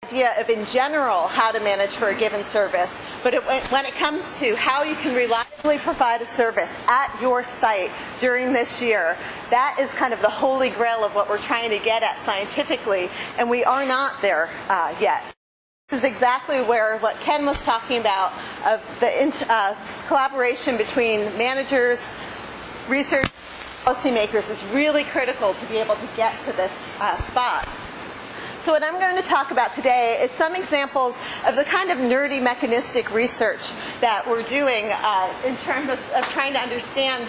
idea of, in general, how to manage for a given service, but when it comes to how you can reliably provide a service at your site during this year, that is kind of the holy grail of what we're trying to get at scientifically, and we are not there yet. This is exactly where what Ken was talking about of the collaboration between managers, research, policymakers is really critical to be able to get to this spot. So what I'm going to talk about today is some examples of the kind of nerdy mechanistic research that we're doing in terms of trying to understand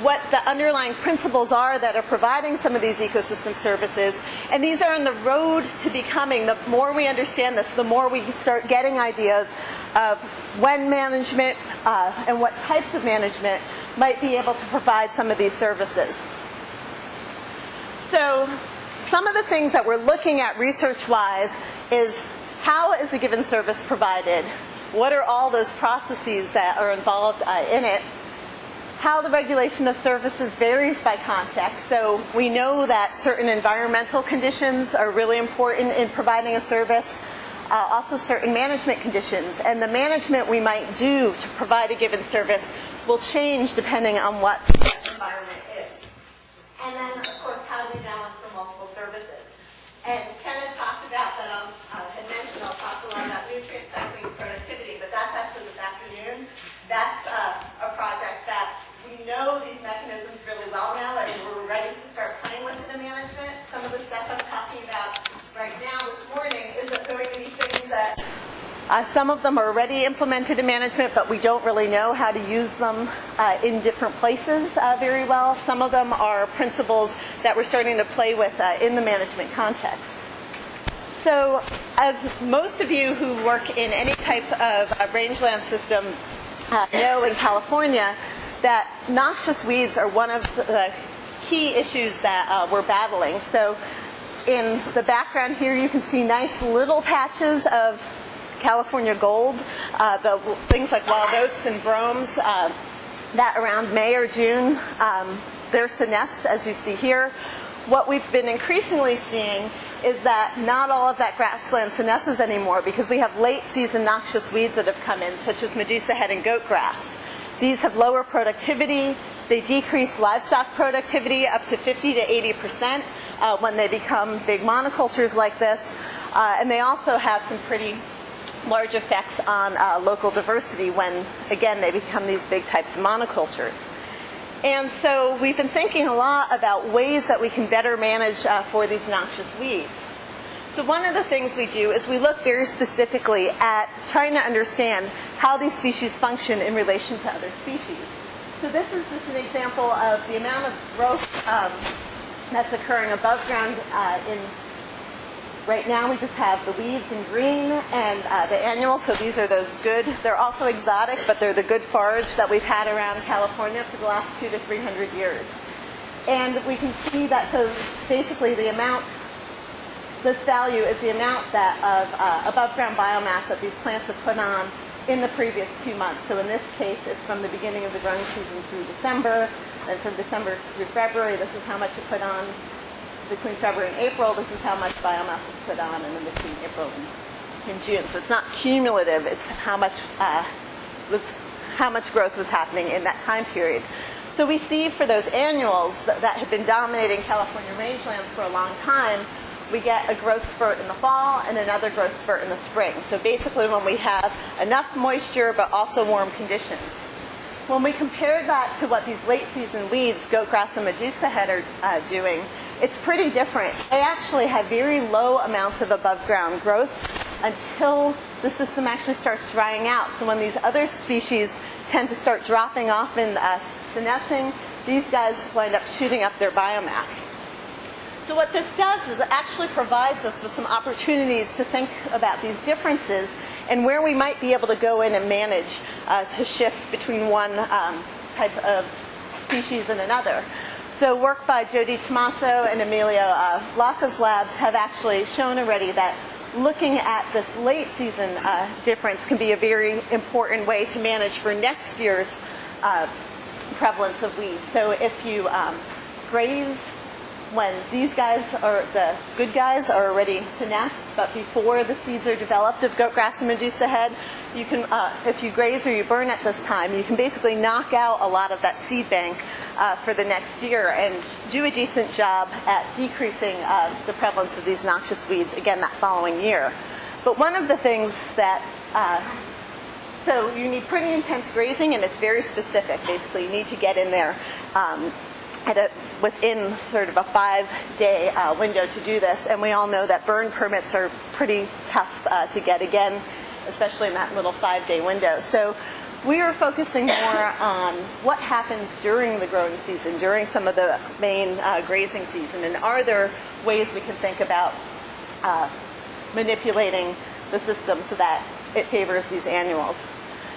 what the underlying principles are that are providing some of these ecosystem services. And these are on the road to becoming, the more we understand this, the more we start getting ideas of when management and what types of management might be able to provide some of these services. So some of the things that we're looking at research-wise is how is a given service provided? What are all those processes that are involved in it? How the regulation of services varies by context. So we know that certain environmental conditions are really important in providing a service. Also certain management conditions. And the management we might do to provide a given service will change depending on what the environment is. And then, of course, how do we balance for multiple services? And Kenneth talked about that, had mentioned, I'll talk a lot about nutrient cycling and productivity, but that's actually this afternoon. That's a project that we know these mechanisms really well now, and we're ready to start playing with it in management. Some of the stuff I'm talking about right now this morning is going to be things that some of them are already implemented in management, but we don't really know how to use them in different places very well. Some of them are principles that we're starting to play with in the management context. So as most of you who work in any type of rangeland system know in California, that noxious weeds are one of the key issues that we're battling. So in the background here you can see nice little patches of California gold, the things like wild oats and bromes, that around May or June, they're senesced, as you see here. What we've been increasingly seeing is that not all of that grassland senesces anymore because we have late season noxious weeds that have come in, such as Medusa head and goat grass. These have lower productivity. They decrease livestock productivity up to 50 to 80% when they become big monocultures like this. And they also have some pretty large effects on local diversity when, again, they become these big types of monocultures. And so we've been thinking a lot about ways that we can better manage for these noxious weeds. So one of the things we do is we look very specifically at trying to understand how these species function in relation to other species. So this is just an example of the amount of growth that's occurring above ground in right now. We just have the weeds in green and the annuals, so these are those good. They're also exotic, but they're the good forage that we've had around California for the last 200 to 300 years. And we can see that, so basically the amount, this value is the amount that of above ground biomass that these plants have put on in the previous 2 months. So in this case, it's from the beginning of the growing season through December, and from December through February, this is how much it put on. Between February and April, this is how much biomass is put on, and then between April and June. So it's not cumulative, it's how much growth was happening in that time period. So we see for those annuals that have been dominating California rangelands for a long time, we get a growth spurt in the fall and another growth spurt in the spring. So basically when we have enough moisture but also warm conditions. When we compare that to what these late season weeds, goat grass and Medusa head, are doing, it's pretty different. They actually have very low amounts of above ground growth until the system actually starts drying out. So when these other species tend to start dropping off and senescing, these guys wind up shooting up their biomass. So what this does is it actually provides us with some opportunities to think about these differences and where we might be able to go in and manage to shift between one type of species and another. So work by Jody Tomaso and Emilio Laca's labs have actually shown already that looking at this late season difference can be a very important way to manage for next year's prevalence of weeds. So if you graze when these guys, or the good guys, are ready to nest, but before the seeds are developed of goatgrass and Medusa head, you can, if you graze or you burn at this time, you can basically knock out a lot of that seed bank for the next year and do a decent job at decreasing the prevalence of these noxious weeds, again, that following year. But one of the things that, so you need pretty intense grazing, and it's very specific. Basically, you need to get in there within sort of a 5-day window to do this. And we all know that burn permits are pretty tough to get, again, especially in that little 5-day window. So we are focusing more on what happens during the growing season, during some of the main grazing season, and are there ways we can think about manipulating the system so that it favors these annuals.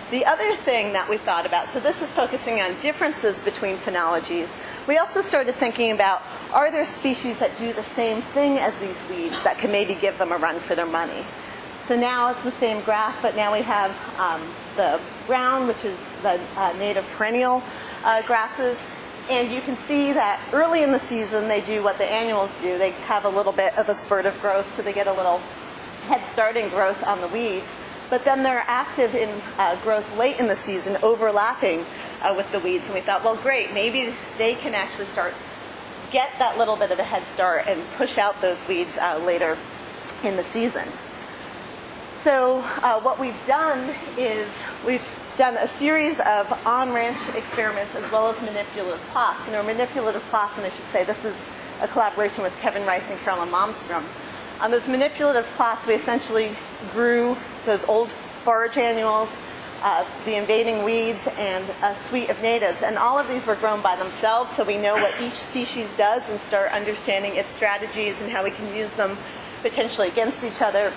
The other thing that we thought about, so this is focusing on differences between phenologies. We also started thinking about, are there species that do the same thing as these weeds that can maybe give them a run for their money? So now it's the same graph, but now we have the brown, which is the native perennial grasses. And you can see that early in the season, they do what the annuals do. They have a little bit of a spurt of growth, so they get a little head start in growth on the weeds. But then they're active in growth late in the season, overlapping with the weeds. And we thought, well, great, maybe they can actually get that little bit of a head start and push out those weeds later in the season. So what we've done is we've done a series of on-ranch experiments as well as manipulative plots. And our manipulative plots, and I should say this is a collaboration with Kevin Rice and Carolyn Malmstrom. On those manipulative plots, we essentially grew those old forage annuals, the invading weeds, and a suite of natives. And all of these were grown by themselves, so we know what each species does and start understanding its strategies and how we can use them potentially against each other,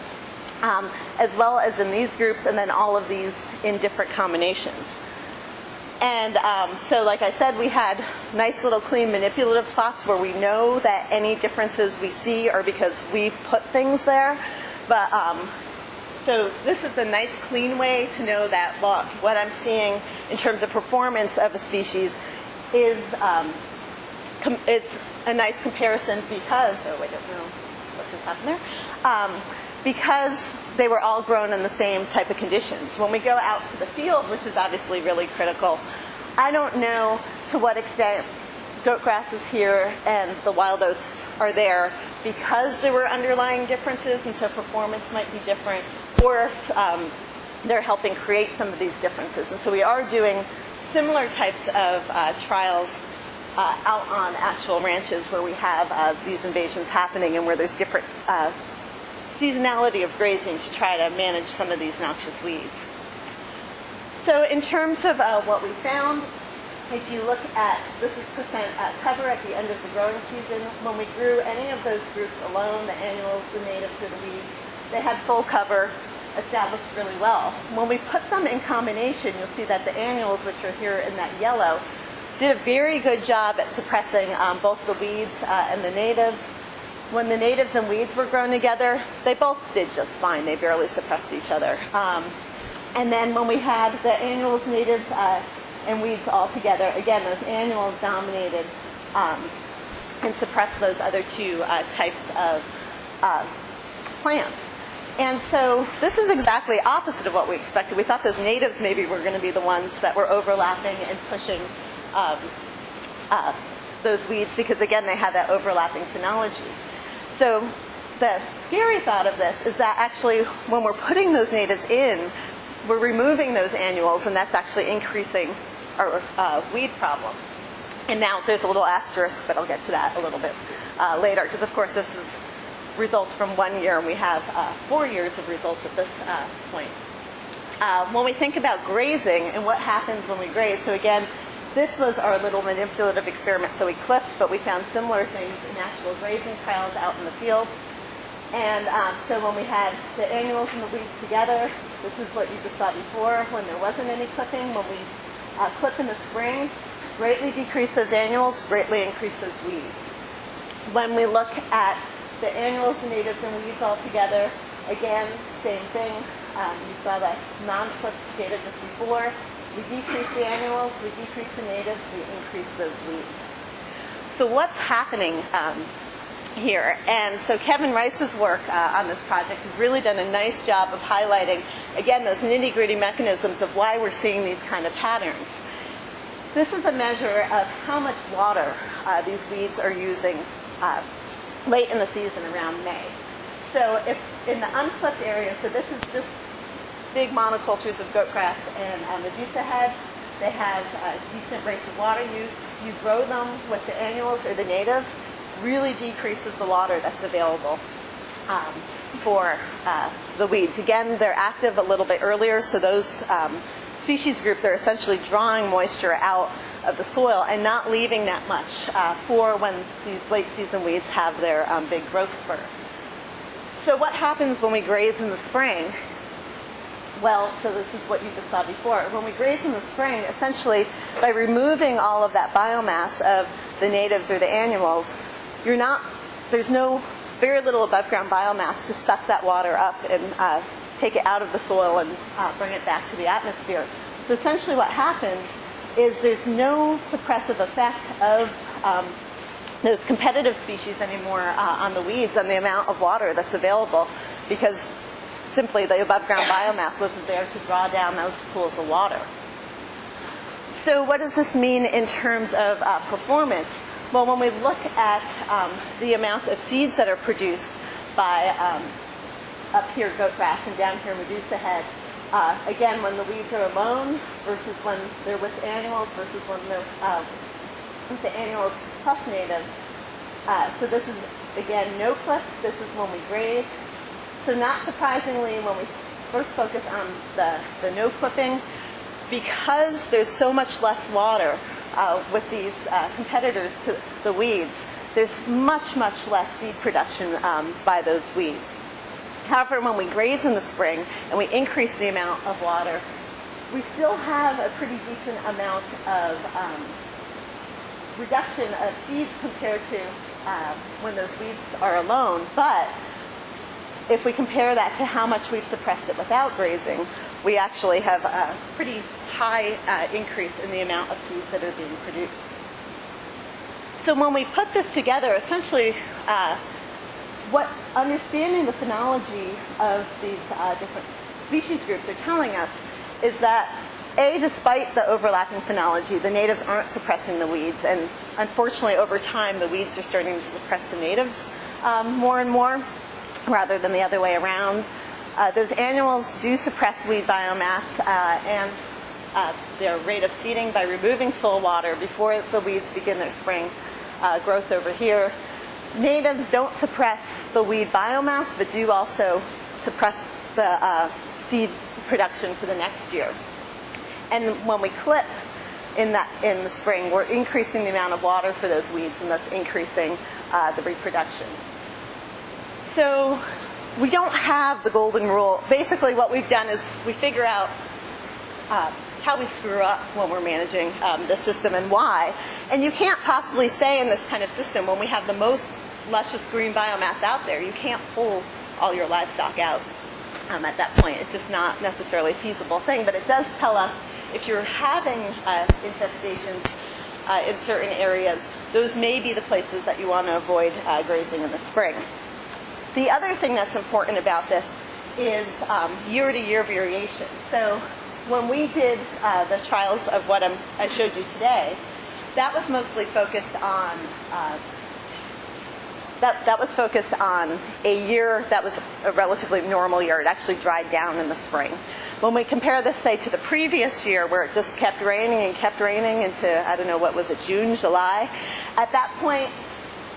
as well as in these groups, and then all of these in different combinations. And so like I said, we had nice little clean manipulative plots where we know that any differences we see are because we've put things there. But so this is a nice clean way to know that what I'm seeing in terms of performance of a species is a nice comparison because, oh, I don't know what just happened there, because they were all grown in the same type of conditions. When we go out to the field, which is obviously really critical, I don't know to what extent goat grass is here and the wild oats are there because there were underlying differences and so performance might be different, or if they're helping create some of these differences. And so we are doing similar types of trials out on actual ranches where we have these invasions happening and where there's different seasonality of grazing to try to manage some of these noxious weeds. So in terms of what we found, if you look at, this is percent cover at the end of the growing season, when we grew any of those groups alone, the annuals, the natives, or the weeds, they had full cover established really well. When we put them in combination, you'll see that the annuals, which are here in that yellow, did a very good job at suppressing both the weeds and the natives. When the natives and weeds were grown together, they both did just fine. They barely suppressed each other. And then when we had the annuals, natives, and weeds all together, again, those annuals dominated and suppressed those other two types of plants. And so this is exactly opposite of what we expected. We thought those natives maybe were going to be the ones that were overlapping and pushing those weeds because, again, they had that overlapping phenology. So the scary thought of this is that actually when we're putting those natives in, we're removing those annuals, and that's actually increasing our weed problem. And now there's a little asterisk, but I'll get to that a little bit later, because of course this is results from 1 year, and we have 4 years of results at this point. When we think about grazing and what happens when we graze, so again, this was our little manipulative experiment, so we clipped, but we found similar things in actual grazing trials out in the field. And so when we had the annuals and the weeds together, this is what you just saw before when there wasn't any clipping. When we clip in the spring, greatly decrease those annuals, greatly increase those weeds. When we look at the annuals, the natives, and weeds all together, again, same thing. You saw that non-clipped data just before. We decrease the annuals, we decrease the natives, we increase those weeds. So what's happening here? And so Kevin Rice's work on this project has really done a nice job of highlighting, again, those nitty-gritty mechanisms of why we're seeing these kind of patterns. This is a measure of how much water these weeds are using late in the season around May. So if in the unclipped area, so this is just big monocultures of goat grass and Medusa head, they have decent rates of water use. You grow them with the annuals or the natives, really decreases the water that's available for the weeds. Again, they're active a little bit earlier, so those species groups are essentially drawing moisture out of the soil and not leaving that much for when these late season weeds have their big growth spurt. So what happens when we graze in the spring? Well, so this is what you just saw before. When we graze in the spring, essentially by removing all of that biomass of the natives or the annuals, there's very little above ground biomass to suck that water up and take it out of the soil and bring it back to the atmosphere. So essentially what happens is there's no suppressive effect of those competitive species anymore on the weeds and the amount of water that's available, because simply the above ground biomass wasn't there to draw down those pools of water. So what does this mean in terms of performance? Well, when we look at the amounts of seeds that are produced by up here goat grass and down here Medusa head, again, when the weeds are alone versus when they're with annuals versus when they're with the annuals plus natives. So this is, again, no clip. This is when we graze. So not surprisingly, when we first focus on the no clipping, because there's so much less water with these competitors to the weeds, there's much, much less seed production by those weeds. However, when we graze in the spring and we increase the amount of water, we still have a pretty decent amount of reduction of seeds compared to when those weeds are alone. But if we compare that to how much we've suppressed it without grazing, we actually have a pretty high increase in the amount of seeds that are being produced. So when we put this together, essentially what understanding the phenology of these different species groups are telling us is that, A, despite the overlapping phenology, the natives aren't suppressing the weeds, and unfortunately over time the weeds are starting to suppress the natives more and more, rather than the other way around. Those annuals do suppress weed biomass and their rate of seeding by removing soil water before the weeds begin their spring growth over here. Natives don't suppress the weed biomass, but do also suppress the seed production for the next year. And when we clip in the spring, we're increasing the amount of water for those weeds and thus increasing the reproduction. So we don't have the golden rule. Basically what we've done is we figure out how we screw up when we're managing the system and why. And you can't possibly say in this kind of system, when we have the most luscious green biomass out there, you can't pull all your livestock out at that point. It's just not necessarily a feasible thing. But it does tell us if you're having infestations in certain areas, those may be the places that you want to avoid grazing in the spring. The other thing that's important about this is year-to-year variation. So when we did the trials of what I showed you today, that was mostly focused on that was focused on a year that was a relatively normal year. It actually dried down in the spring. When we compare this, say, to the previous year where it just kept raining into, I don't know, what was it, June, July, at that point,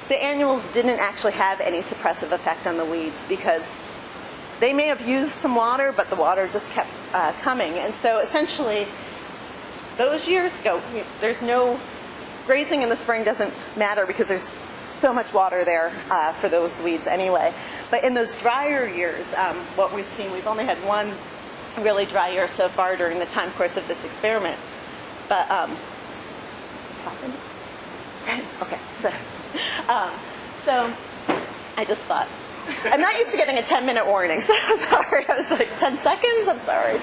the annuals didn't actually have any suppressive effect on the weeds because they may have used some water, but the water just kept coming. And so essentially, those years there's no, grazing in the spring doesn't matter because there's so much water there for those weeds anyway. But in those drier years, what we've seen, we've only had one really dry year so far during the time course of this experiment. But, okay, so I just thought, I'm not used to getting a 10-minute warning, so I'm sorry. I was like, 10 seconds? I'm sorry.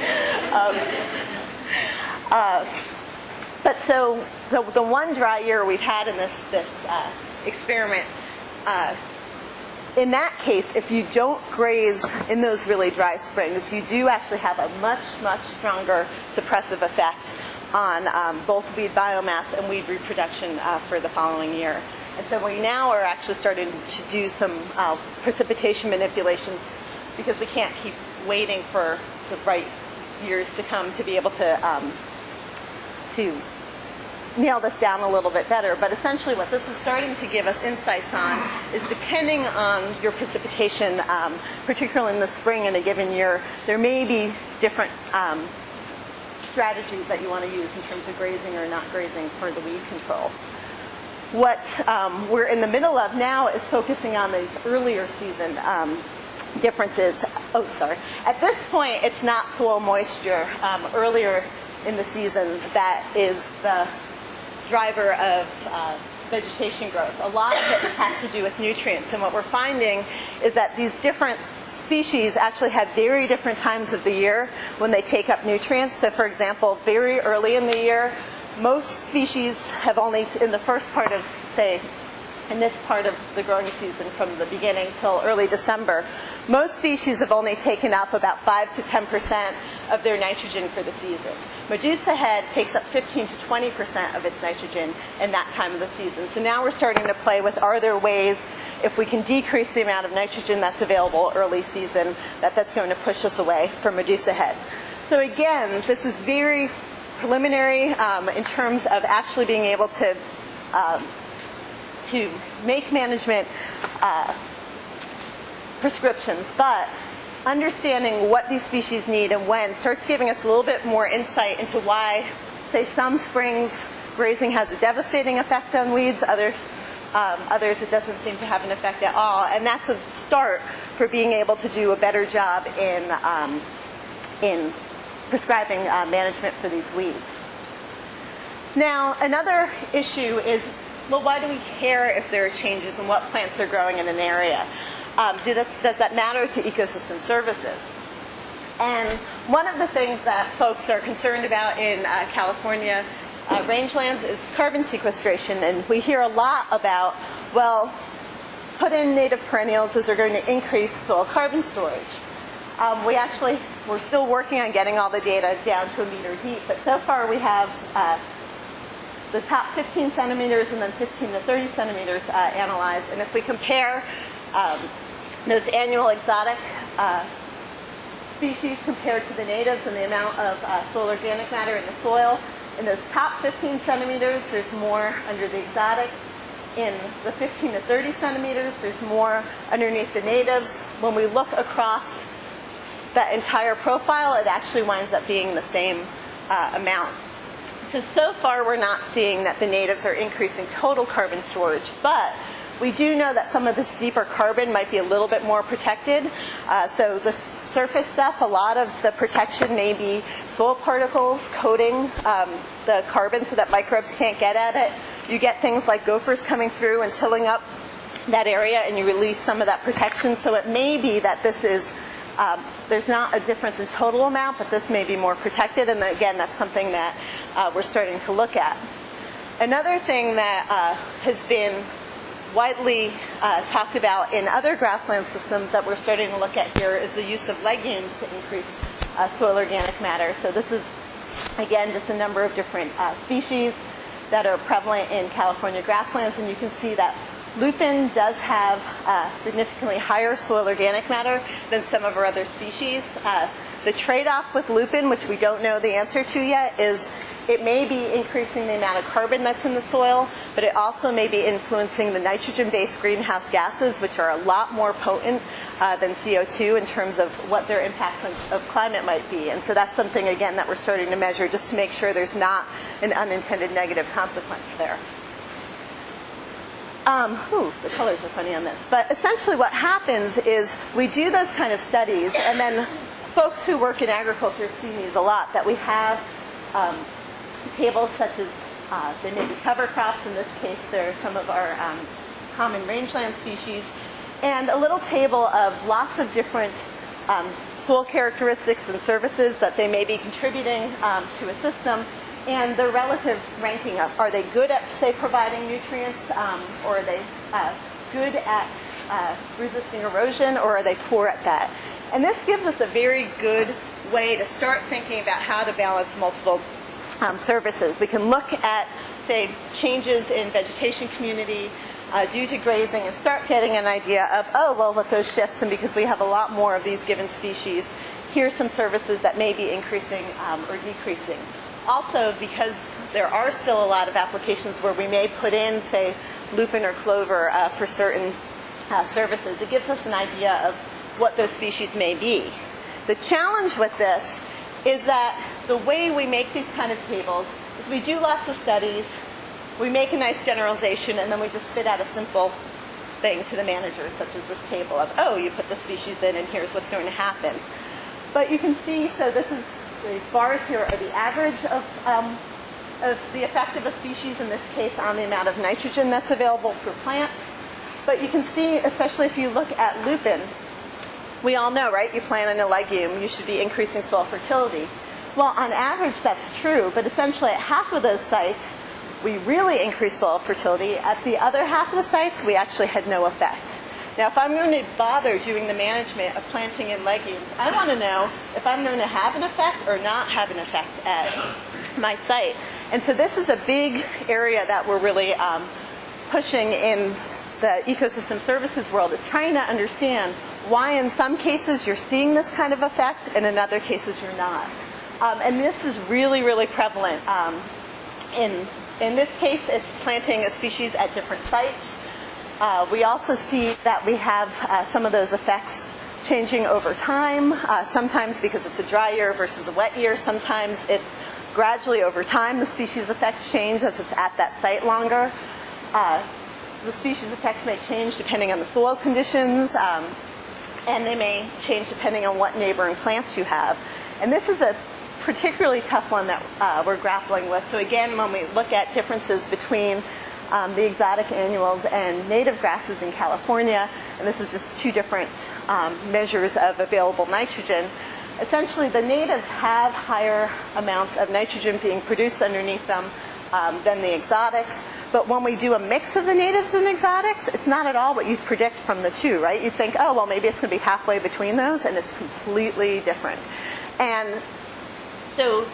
But so the one dry year we've had in this experiment, in that case, if you don't graze in those really dry springs, you do actually have a much, much stronger suppressive effect on both weed biomass and weed reproduction for the following year. And so we now are actually starting to do some precipitation manipulations, because we can't keep waiting for the right years to come to be able to nail this down a little bit better. But essentially what this is starting to give us insights on is, depending on your precipitation, particularly in the spring in a given year, there may be different strategies that you want to use in terms of grazing or not grazing for the weed control. What we're in the middle of now is focusing on these earlier season differences. Oh, sorry. At this point, it's not soil moisture earlier in the season that is the driver of vegetation growth. A lot of it has to do with nutrients, and what we're finding is that these different species actually have very different times of the year when they take up nutrients. So for example, very early in the year, most species have only, in the first part of, say, in this part of the growing season from the beginning till early December, most species have only taken up about 5 to 10% of their nitrogen for the season. Medusa head takes up 15 to 20% of its nitrogen in that time of the season. So now we're starting to play with, are there ways, if we can decrease the amount of nitrogen that's available early season, that's going to push us away from Medusa heads. So again, this is very preliminary in terms of actually being able to make management prescriptions, but understanding what these species need and when starts giving us a little bit more insight into why, say, some springs grazing has a devastating effect on weeds, others it doesn't seem to have an effect at all, and that's a start for being able to do a better job in prescribing management for these weeds. Now, another issue is, well, why do we care if there are changes in what plants are growing in an area? Does that matter to ecosystem services? And one of the things that folks are concerned about in California rangelands is carbon sequestration. And we hear a lot about, well, put in native perennials, those are going to increase soil carbon storage. We're still working on getting all the data down to a meter deep, but so far we have the top 15 centimeters and then 15 to 30 centimeters analyzed. And if we compare those annual exotic species compared to the natives and the amount of soil organic matter in the soil, in those top 15 centimeters, there's more under the exotics. In the 15 to 30 centimeters, there's more underneath the natives. When we look across that entire profile, it actually winds up being the same amount. So far we're not seeing that the natives are increasing total carbon storage, but we do know that some of this deeper carbon might be a little bit more protected. So the surface stuff, a lot of the protection may be soil particles coating the carbon so that microbes can't get at it. You get things like gophers coming through and tilling up that area, and you release some of that protection. So it may be that this is, there's not a difference in total amount, but this may be more protected. And again, that's something that we're starting to look at. Another thing that has been widely talked about in other grassland systems that we're starting to look at here is the use of legumes to increase soil organic matter. So this is, again, just a number of different species that are prevalent in California grasslands, and you can see that lupin does have significantly higher soil organic matter than some of our other species. The trade-off with lupin, which we don't know the answer to yet, is it may be increasing the amount of carbon that's in the soil, but it also may be influencing the nitrogen-based greenhouse gases, which are a lot more potent than CO2 in terms of what their impacts of climate might be. And so that's something, again, that we're starting to measure just to make sure there's not an unintended negative consequence there. The colors are funny on this. But essentially what happens is we do those kind of studies, and then folks who work in agriculture see these a lot, that we have tables such as the native cover crops. In this case, they're some of our common rangeland species, and a little table of lots of different soil characteristics and services that they may be contributing to a system. and their relative ranking of, are they good at, say, providing nutrients, or are they good at resisting erosion, or are they poor at that? And this gives us a very good way to start thinking about how to balance multiple services. We can look at, say, changes in vegetation community due to grazing and start getting an idea of, oh, well, with those shifts, and because we have a lot more of these given species, here's some services that may be increasing or decreasing. Also, because there are still a lot of applications where we may put in, say, lupin or clover for certain services, it gives us an idea of what those species may be. The challenge with this is that the way we make these kind of tables is we do lots of studies, we make a nice generalization, and then we just spit out a simple thing to the managers, such as this table of, oh, you put the species in and here's what's going to happen. But you can see, so this is, the bars here are the average of the effect of a species, in this case on the amount of nitrogen that's available for plants. But you can see, especially if you look at lupin, we all know, right, you plant in a legume, you should be increasing soil fertility. Well, on average, that's true, but essentially at half of those sites, we really increased soil fertility. At the other half of the sites, we actually had no effect. Now, if I'm going to bother doing the management of planting in legumes, I want to know if I'm going to have an effect or not have an effect at my site. And so this is a big area that we're really pushing in the ecosystem services world, is trying to understand why in some cases you're seeing this kind of effect and in other cases you're not. And this is really, really prevalent. In this case, it's planting a species at different sites. We also see that we have some of those effects changing over time, sometimes because it's a dry year versus a wet year. Sometimes it's gradually over time the species effects change as it's at that site longer. The species effects may change depending on the soil conditions, and they may change depending on what neighboring plants you have. And this is a particularly tough one that we're grappling with. So again, when we look at differences between the exotic annuals and native grasses in California, and this is just two different measures of available nitrogen, essentially the natives have higher amounts of nitrogen being produced underneath them than the exotics. But when we do a mix of the natives and exotics, it's not at all what you'd predict from the two, right? You'd think, oh, well, maybe it's going to be halfway between those, and it's completely different. And so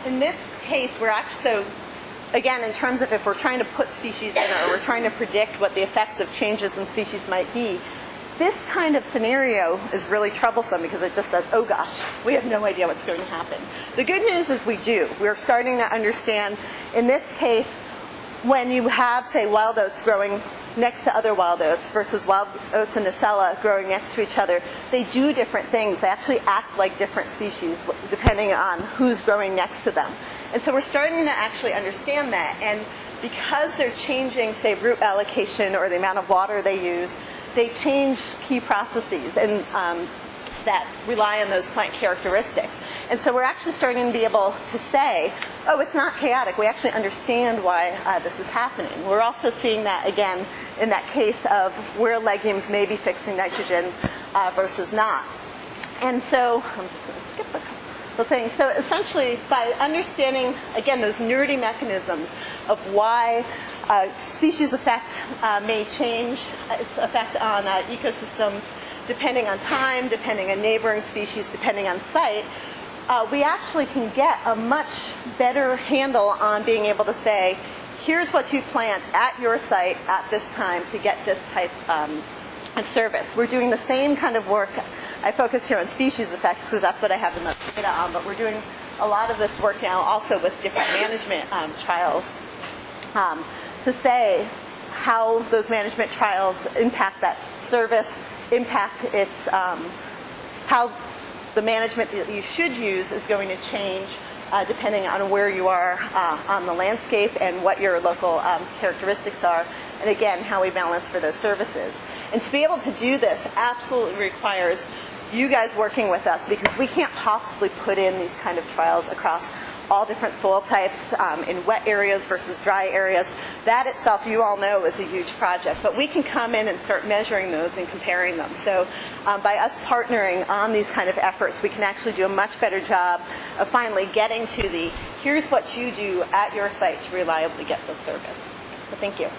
in this case, we're actually, so again, in terms of if we're trying to put species in, or we're trying to predict what the effects of changes in species might be, this kind of scenario is really troublesome because it just says, oh gosh, we have no idea what's going to happen. The good news is we do. We're starting to understand, in this case, when you have, say, wild oats growing next to other wild oats versus wild oats and Nacella growing next to each other, they do different things. They actually act like different species depending on who's growing next to them. And so we're starting to actually understand that. And because they're changing, say, root allocation or the amount of water they use, they change key processes and that rely on those plant characteristics. And so we're actually starting to be able to say, oh, it's not chaotic. We actually understand why this is happening. We're also seeing that, again, in that case of where legumes may be fixing nitrogen versus not. And so I'm just going to skip a couple of things. So essentially, by understanding, again, those nerdy mechanisms of why species effect may change its effect on ecosystems depending on time, depending on neighboring species, depending on site, we actually can get a much better handle on being able to say, here's what you plant at your site at this time to get this type of service. We're doing the same kind of work. I focus here on species effects because that's what I have the most data on, but we're doing a lot of this work now also with different management trials to say how those management trials impact that service, impact its, how the management that you should use is going to change depending on where you are on the landscape and what your local characteristics are, and again, how we balance for those services. And to be able to do this absolutely requires you guys working with us, because we can't possibly put in these kind of trials across all different soil types in wet areas versus dry areas. That itself, you all know, is a huge project. But we can come in and start measuring those and comparing them. So by us partnering on these kind of efforts, we can actually do a much better job of finally getting to the, here's what you do at your site to reliably get this service. So thank you.